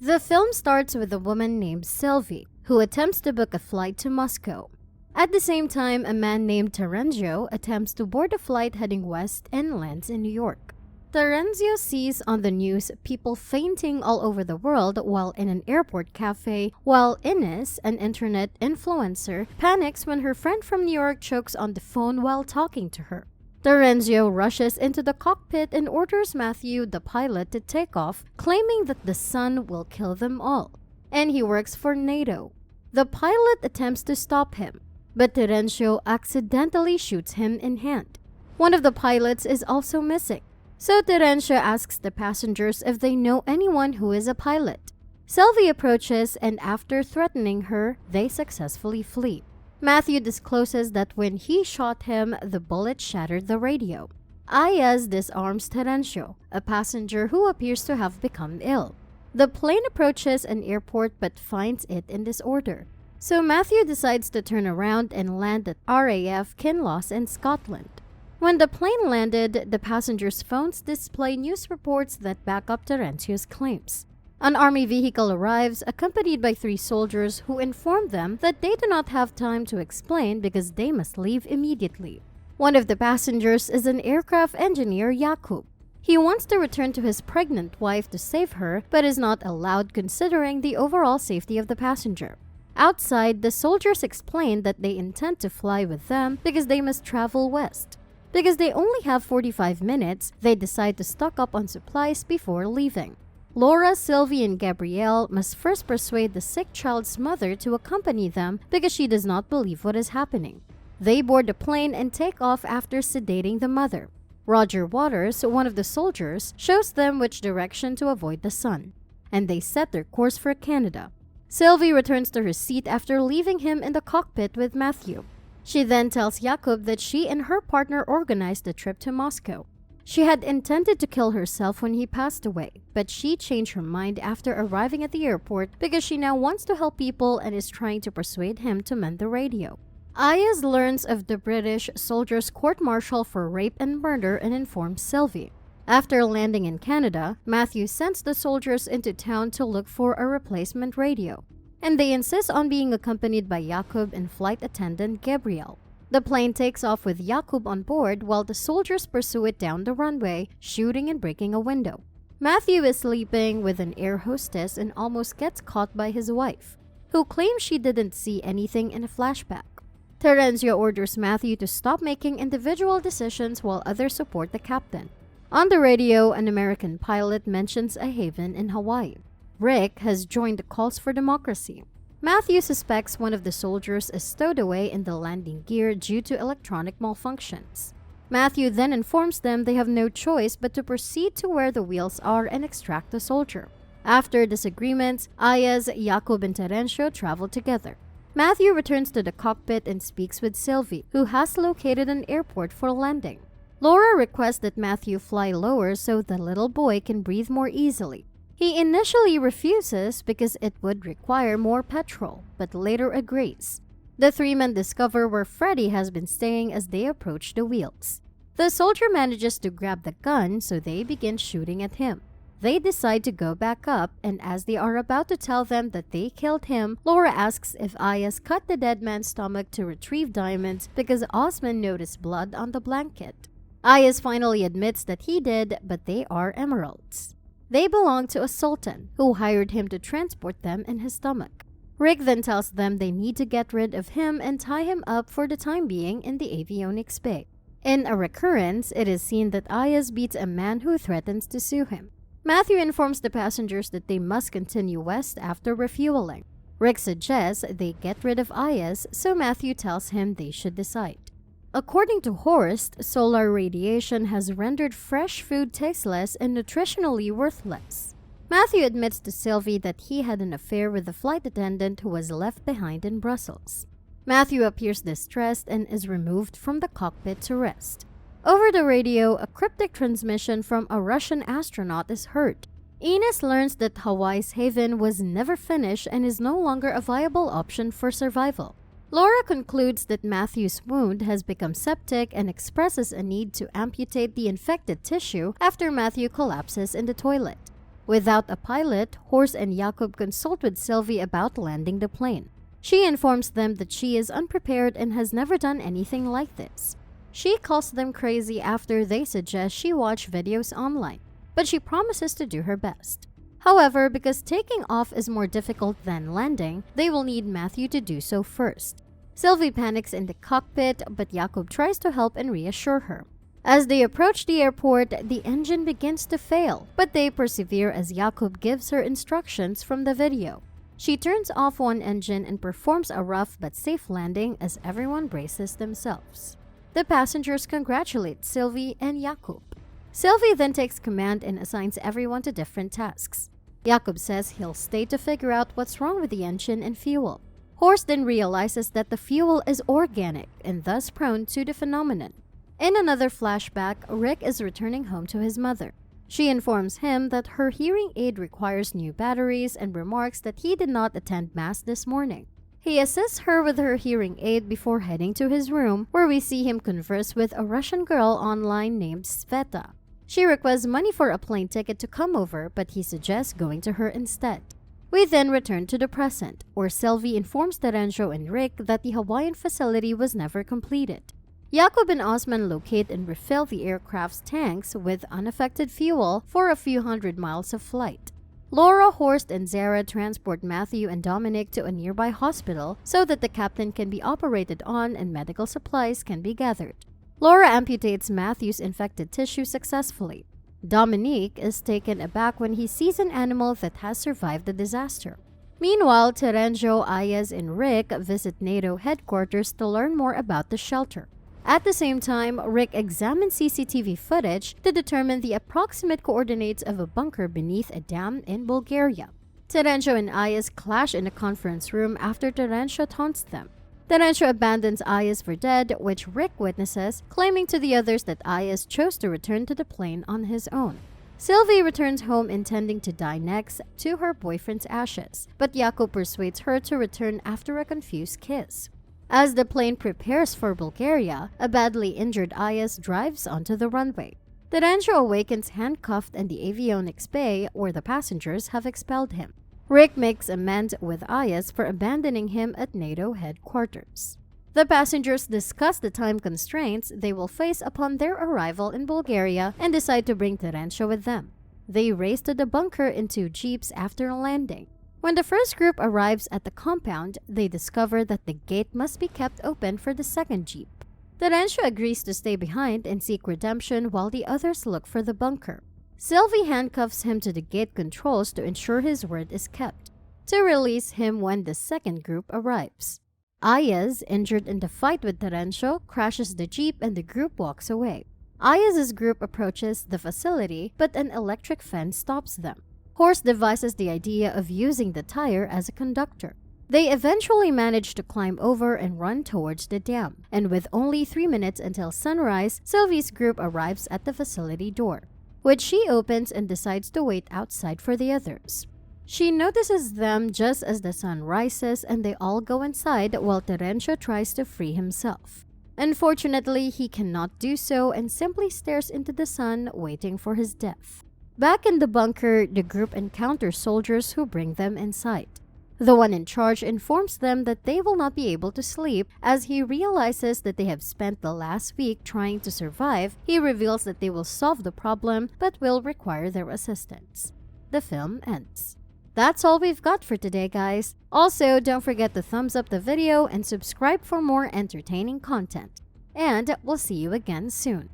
The film starts with a woman named Sylvie, who attempts to book a flight to Moscow. At the same time, a man named Terenzio attempts to board a flight heading west and lands in New York. Terenzio sees on the news people fainting all over the world while in an airport cafe, while Ines, an internet influencer, panics when her friend from New York chokes on the phone while talking to her. Terenzio rushes into the cockpit and orders Mathieu, the pilot, to take off, claiming that the sun will kill them all. And he works for NATO. The pilot attempts to stop him, but Terenzio accidentally shoots him in hand. One of the pilots is also missing, so Terenzio asks the passengers if they know anyone who is a pilot. Sylvie approaches, and after threatening her, they successfully flee. Mathieu discloses that when he shot him, the bullet shattered the radio. Ines disarms Terenzio, a passenger who appears to have become ill. The plane approaches an airport but finds it in disorder. So Mathieu decides to turn around and land at RAF Kinloss in Scotland. When the plane landed, the passengers' phones display news reports that back up Terenzio's claims. An army vehicle arrives, accompanied by 3 soldiers who inform them that they do not have time to explain because they must leave immediately. One of the passengers is an aircraft engineer, Jakub. He wants to return to his pregnant wife to save her, but is not allowed considering the overall safety of the passenger. Outside, the soldiers explain that they intend to fly with them because they must travel west. Because they only have 45 minutes, they decide to stock up on supplies before leaving. Laura, Sylvie, and Gabrielle must first persuade the sick child's mother to accompany them because she does not believe what is happening. They board the plane and take off after sedating the mother. Roger Waters, one of the soldiers, shows them which direction to avoid the sun, and they set their course for Canada. Sylvie returns to her seat after leaving him in the cockpit with Mathieu. She then tells Jakub that she and her partner organized the trip to Moscow. She had intended to kill herself when he passed away, but she changed her mind after arriving at the airport because she now wants to help people and is trying to persuade him to mend the radio. Ines learns of the British soldiers' court-martial for rape and murder and informs Sylvie. After landing in Canada, Mathieu sends the soldiers into town to look for a replacement radio, and they insist on being accompanied by Jakub and flight attendant Gabrielle. The plane takes off with Jakub on board while the soldiers pursue it down the runway, shooting and breaking a window. Mathieu is sleeping with an air hostess and almost gets caught by his wife, who claims she didn't see anything in a flashback. Terenzio orders Mathieu to stop making individual decisions while others support the captain. On the radio, an American pilot mentions a haven in Hawaii. Rick has joined the calls for democracy. Mathieu suspects one of the soldiers is stowed away in the landing gear due to electronic malfunctions. Mathieu then informs them they have no choice but to proceed to where the wheels are and extract the soldier. After disagreements, Ines, Jakub, and Terenzio travel together. Mathieu returns to the cockpit and speaks with Sylvie, who has located an airport for landing. Laura requests that Mathieu fly lower so the little boy can breathe more easily. He initially refuses because it would require more petrol, but later agrees. The 3 men discover where Freddy has been staying as they approach the wheels. The soldier manages to grab the gun, so they begin shooting at him. They decide to go back up, and as they are about to tell them that they killed him, Laura asks if Ines cut the dead man's stomach to retrieve diamonds because Osman noticed blood on the blanket. Ines finally admits that he did, but they are emeralds. They belong to a sultan, who hired him to transport them in his stomach. Rick then tells them they need to get rid of him and tie him up for the time being in the avionics bay. In a recurrence, it is seen that Ines beats a man who threatens to sue him. Mathieu informs the passengers that they must continue west after refueling. Rick suggests they get rid of Ines, so Mathieu tells him they should decide. According to Horst, solar radiation has rendered fresh food tasteless and nutritionally worthless. Mathieu admits to Sylvie that he had an affair with the flight attendant who was left behind in Brussels. Mathieu appears distressed and is removed from the cockpit to rest. Over the radio, a cryptic transmission from a Russian astronaut is heard. Ines learns that Hawaii's haven was never finished and is no longer a viable option for survival. Laura concludes that Mathieu's wound has become septic and expresses a need to amputate the infected tissue after Mathieu collapses in the toilet. Without a pilot, Horst and Jakob consult with Sylvie about landing the plane. She informs them that she is unprepared and has never done anything like this. She calls them crazy after they suggest she watch videos online, but she promises to do her best. However, because taking off is more difficult than landing, they will need Mathieu to do so first. Sylvie panics in the cockpit, but Jakob tries to help and reassure her. As they approach the airport, the engine begins to fail, but they persevere as Jakob gives her instructions from the video. She turns off one engine and performs a rough but safe landing as everyone braces themselves. The passengers congratulate Sylvie and Jakob. Sylvie then takes command and assigns everyone to different tasks. Jakob says he'll stay to figure out what's wrong with the engine and fuel. Horst then realizes that the fuel is organic and thus prone to the phenomenon. In another flashback, Rick is returning home to his mother. She informs him that her hearing aid requires new batteries and remarks that he did not attend Mass this morning. He assists her with her hearing aid before heading to his room, where we see him converse with a Russian girl online named Sveta. She requests money for a plane ticket to come over, but he suggests going to her instead. We then return to the present, where Sylvie informs Terenzio and Rick that the Hawaiian facility was never completed. Jakob and Osman locate and refill the aircraft's tanks with unaffected fuel for a few hundred miles of flight. Laura, Horst, and Zara transport Mathieu and Dominic to a nearby hospital so that the captain can be operated on and medical supplies can be gathered. Laura amputates Matthew's infected tissue successfully. Dominique is taken aback when he sees an animal that has survived the disaster. Meanwhile, Terenzio, Ines, and Rick visit NATO headquarters to learn more about the shelter. At the same time, Rick examines CCTV footage to determine the approximate coordinates of a bunker beneath a dam in Bulgaria. Terenzio and Ines clash in a conference room after Terenzio taunts them. Terenzio abandons Ines for dead, which Rick witnesses, claiming to the others that Ines chose to return to the plane on his own. Sylvie returns home intending to die next to her boyfriend's ashes, but Jakob persuades her to return after a confused kiss. As the plane prepares for Bulgaria, a badly injured Ines drives onto the runway. Terenzio awakens handcuffed in the avionics bay where the passengers have expelled him. Rick makes amends with Ines for abandoning him at NATO headquarters. The passengers discuss the time constraints they will face upon their arrival in Bulgaria and decide to bring Terenzio with them. They race to the bunker in 2 jeeps after landing. When the first group arrives at the compound, they discover that the gate must be kept open for the second jeep. Terenzio agrees to stay behind and seek redemption while the others look for the bunker. Sylvie handcuffs him to the gate controls to ensure his word is kept, to release him when the second group arrives. Ines, injured in the fight with Terenzio, crashes the jeep and the group walks away. Ines' group approaches the facility, but an electric fence stops them. Horst devises the idea of using the tire as a conductor. They eventually manage to climb over and run towards the dam, and with only 3 minutes until sunrise, Sylvie's group arrives at the facility door, which she opens and decides to wait outside for the others. She notices them just as the sun rises and they all go inside while Terenzio tries to free himself. Unfortunately, he cannot do so and simply stares into the sun, waiting for his death. Back in the bunker, the group encounters soldiers who bring them inside. The one in charge informs them that they will not be able to sleep as he realizes that they have spent the last week trying to survive. He reveals that they will solve the problem but will require their assistance. The film ends. That's all we've got for today, guys. Also, don't forget to thumbs up the video and subscribe for more entertaining content. And we'll see you again soon.